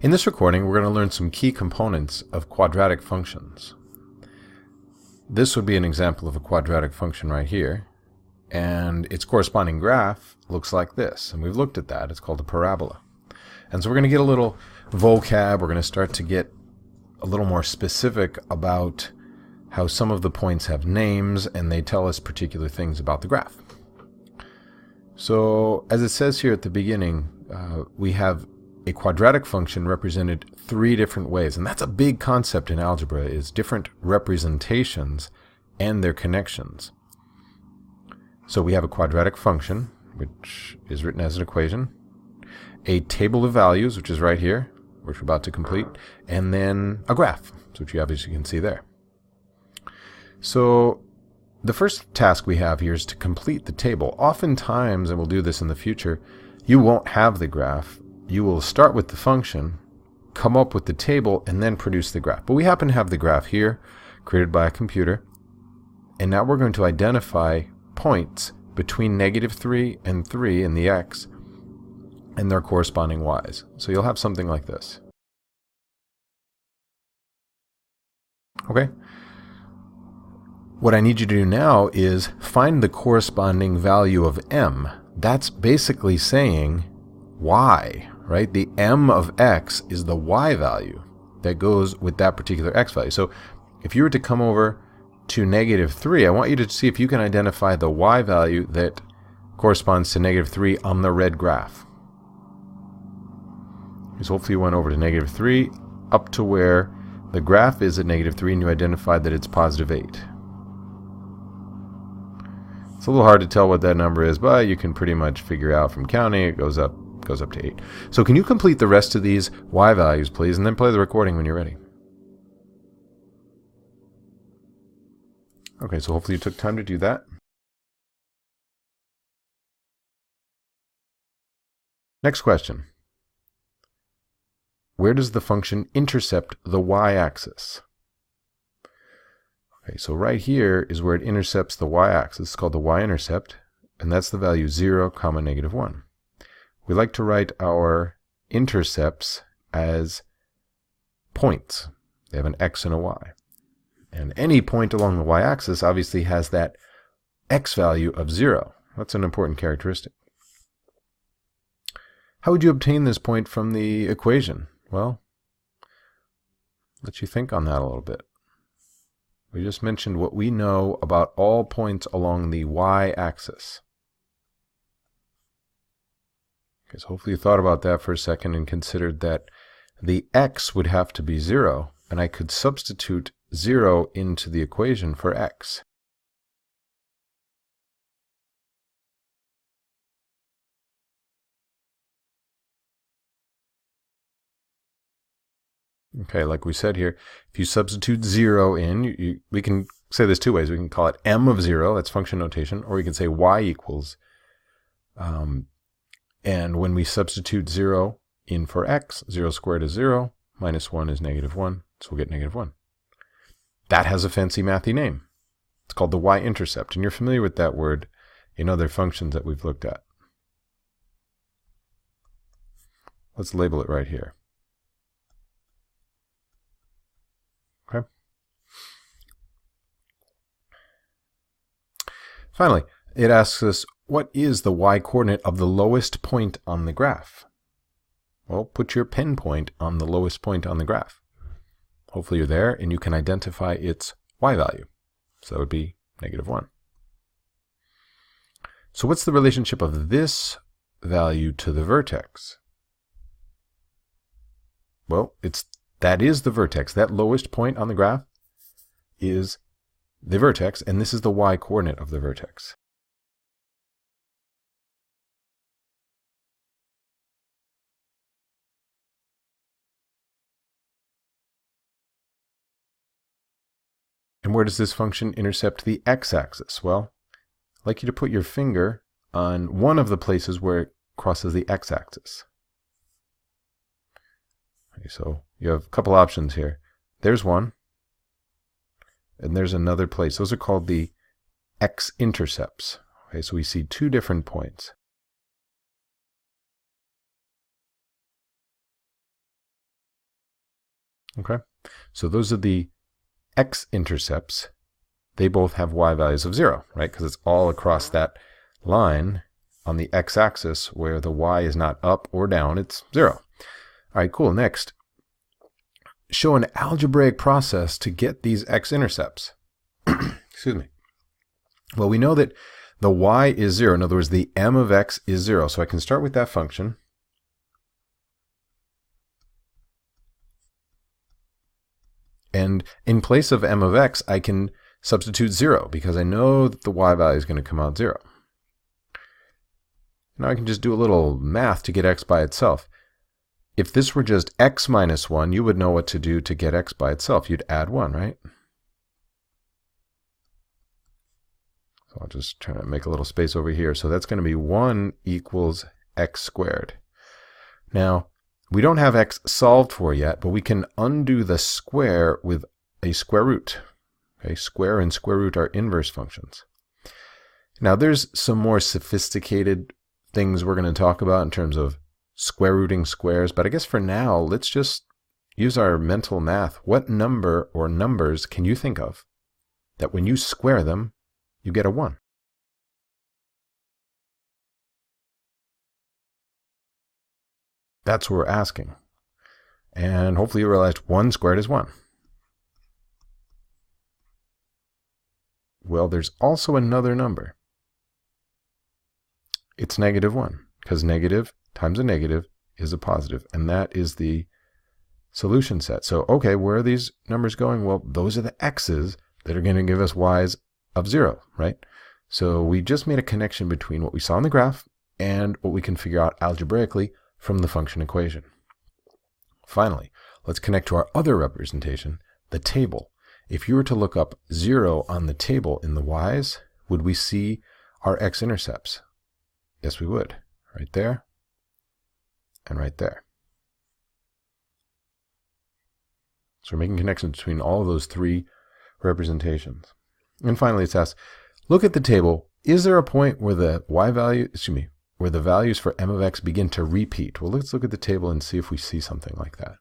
In this recording, we're going to learn some key components of quadratic functions. This would be an example of a quadratic function right here, and its corresponding graph looks like this, and we've looked at that. It's called a parabola. And so we're going to get a little vocab. We're going to start to get a little more specific about how some of the points have names, and they tell us particular things about the graph. So, as it says here at the beginning, we have a quadratic function represented three different ways, and that's a big concept in algebra, is different representations and their connections. So we have a quadratic function, which is written as an equation, a table of values, which is right here, which we're about to complete, and then a graph, which you obviously can see there. So the first task we have here is to complete the table. Oftentimes, and we'll do this in the future, you won't have the graph. You will start with the function, come up with the table, and then produce the graph. But we happen to have the graph here, created by a computer, and now we're going to identify points between -3 and 3 in the x, and their corresponding y's. So you'll have something like this. Okay? What I need you to do now is find the corresponding value of m. That's basically saying y, right? The m of x is the y value that goes with that particular x value. So if you were to come over to -3, I want you to see if you can identify the y value that corresponds to -3 on the red graph. So hopefully you went over to -3 up to where the graph is at -3 and you identified that it's +8. It's a little hard to tell what that number is, but you can pretty much figure out from counting. It goes up to 8. So can you complete the rest of these y values, please, and then play the recording when you're ready. Okay, so hopefully you took time to do that. Next question. Where does the function intercept the y-axis? Okay, so right here is where it intercepts the y-axis. It's called the y-intercept, and that's the value 0, -1. We like to write our intercepts as points. They have an x and a y. And any point along the y-axis obviously has that x value of 0. That's an important characteristic. How would you obtain this point from the equation? Well, let you think on that a little bit. We just mentioned what we know about all points along the y-axis. Okay, so hopefully you thought about that for a second and considered that the x would have to be 0, and I could substitute 0 into the equation for x. Okay, like we said here, if you substitute 0 in, we can say this two ways. We can call it m of 0, that's function notation, or we can say y equals. And when we substitute 0 in for x, 0 squared is 0, -1 is -1, so we'll get -1. That has a fancy mathy name. It's called the y-intercept, and you're familiar with that word in other functions that we've looked at. Let's label it right here. Okay. Finally, it asks us, what is the y-coordinate of the lowest point on the graph? Well, put your pinpoint on the lowest point on the graph. Hopefully you're there and you can identify its y value. So that would be -1. So what's the relationship of this value to the vertex? Well, that is the vertex. That lowest point on the graph is the vertex, and this is the y-coordinate of the vertex. And where does this function intercept the x-axis? Well, I'd like you to put your finger on one of the places where it crosses the x-axis. Okay, so you have a couple options here. There's one, and there's another place. Those are called the x-intercepts. Okay, so we see two different points. Okay, so those are the x-intercepts. They both have y values of 0, right? Because it's all across that line on the x-axis where the y is not up or down, it's 0. All right, cool. Next, show an algebraic process to get these x-intercepts. Excuse me. Well, we know that the y is 0. In other words, the m of x is 0. So I can start with that function. And in place of m of x, I can substitute 0 because I know that the y value is going to come out 0. Now I can just do a little math to get x by itself. If this were just x minus 1, you would know what to do to get x by itself. You'd add 1, right? So I'll just try to make a little space over here. So that's going to be 1 equals x squared. Now, we don't have x solved for yet, but we can undo the square with a square root. Okay, square and square root are inverse functions. Now, there's some more sophisticated things we're going to talk about in terms of square rooting squares, but I guess for now, let's just use our mental math. What number or numbers can you think of that when you square them, you get a 1? That's what we're asking. And hopefully you realized 1 squared is 1. Well, there's also another number. It's negative 1, because negative times a negative is a positive, and that is the solution set. So, okay, where are these numbers going? Well, those are the x's that are going to give us y's of 0, right? So we just made a connection between what we saw in the graph and what we can figure out algebraically from the function equation. Finally, let's connect to our other representation, the table. If you were to look up 0 on the table in the y's, would we see our x-intercepts? Yes, we would. Right there and right there. So we're making connections between all of those three representations. And finally, it's asked, look at the table. Is there a point where the where the values for m of x begin to repeat? Well, let's look at the table and see if we see something like that.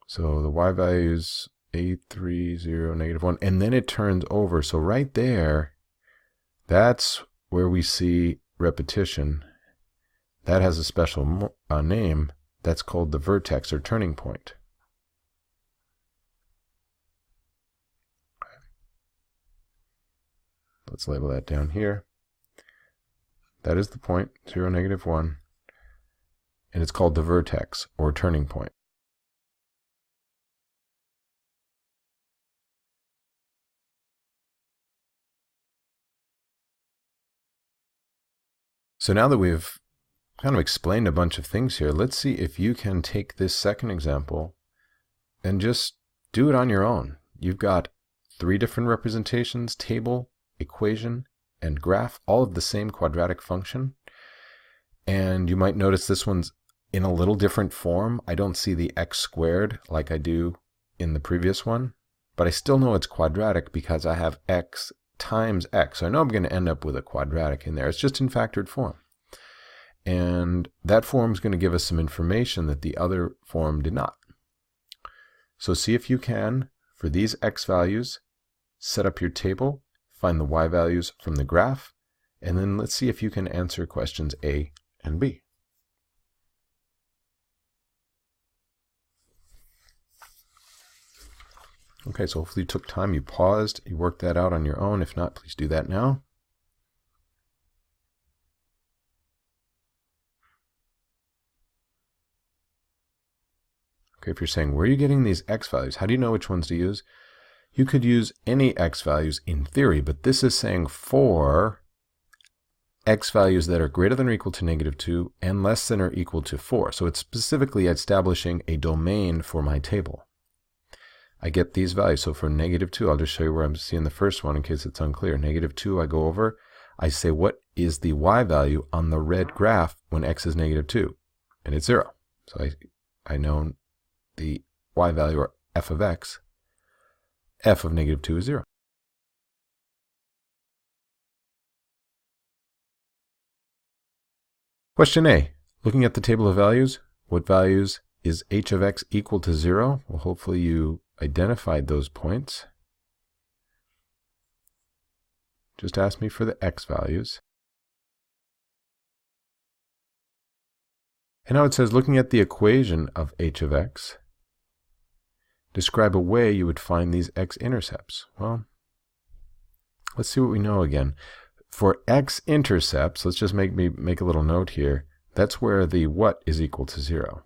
So the y values 8, 3, 0, negative 1, and then it turns over. So right there, that's where we see repetition. That has a special name. That's called the vertex or turning point. Let's label that down here. That is the point, 0, negative 1, and it's called the vertex or turning point. So now that we've kind of explained a bunch of things here, let's see if you can take this second example and just do it on your own. You've got 3 different representations, table, equation, and graph, all of the same quadratic function. And you might notice this one's in a little different form. I don't see the x squared like I do in the previous one, but I still know it's quadratic because I have x times x. So I know I'm going to end up with a quadratic in there. It's just in factored form. And that form is going to give us some information that the other form did not. So see if you can, for these x values, set up your table, find the y values from the graph, and then let's see if you can answer questions A and B. Okay, so hopefully you took time, you paused, you worked that out on your own. If not, please do that now. Okay, if you're saying, where are you getting these x values? How do you know which ones to use? You could use any x values in theory, but this is saying for x values that are greater than or equal to -2 and less than or equal to 4. So it's specifically establishing a domain for my table. I get these values. So for -2, I'll just show you where I'm seeing the first one in case it's unclear. -2, I go over, I say what is the y value on the red graph when x is -2? And it's 0. So I know the y value, or f of x, f of -2 is 0. Question A, looking at the table of values, what values is h of x equal to 0? Well, hopefully you identified those points. Just ask me for the x values. And now it says, looking at the equation of h of x, describe a way you would find these x-intercepts. Well, let's see what we know again. For x-intercepts, let's just make a little note here. That's where the what is equal to 0.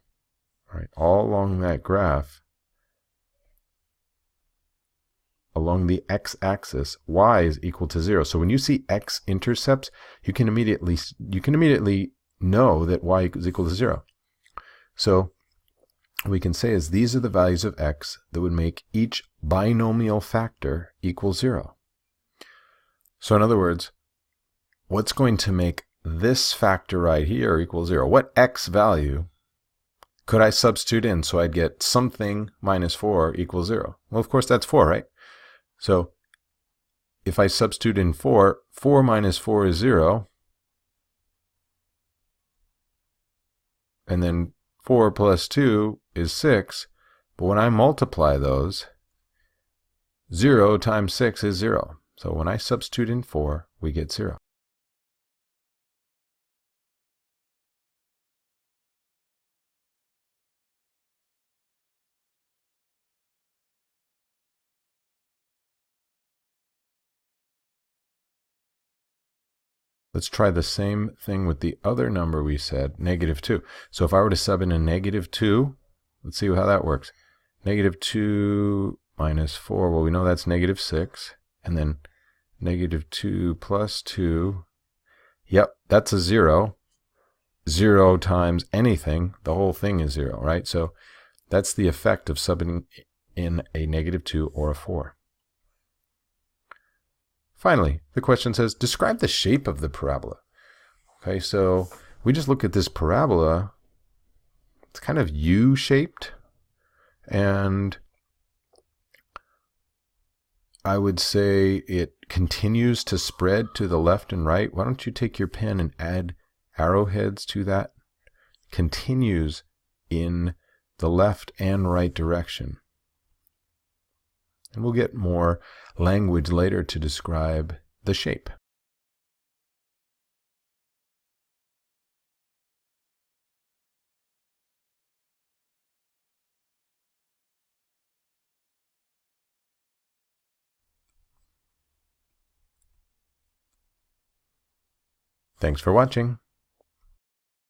All right, all along that graph, along the x-axis, y is equal to 0. So when you see x-intercepts, you can immediately know that y is equal to 0. So we can say is these are the values of x that would make each binomial factor equal 0. So in other words, what's going to make this factor right here equal 0? What x value could I substitute in so I'd get something minus 4 equals 0? Well, of course, that's 4, right? So if I substitute in 4, 4 minus 4 is 0. And then 4 plus 2 is 6. But when I multiply those, 0 times 6 is 0. So when I substitute in 4, we get 0. Let's try the same thing with the other number we said, -2. So if I were to sub in a -2, let's see how that works. -2 minus 4, well, we know that's -6. And then -2 plus 2, yep, that's a 0. 0 times anything, the whole thing is 0, right? So that's the effect of subbing in a -2 or a 4. Finally, the question says, describe the shape of the parabola. Okay, so we just look at this parabola. It's kind of U-shaped, and I would say it continues to spread to the left and right. Why don't you take your pen and add arrowheads to that? Continues in the left and right direction. And we'll get more language later to describe the shape. Thanks for watching.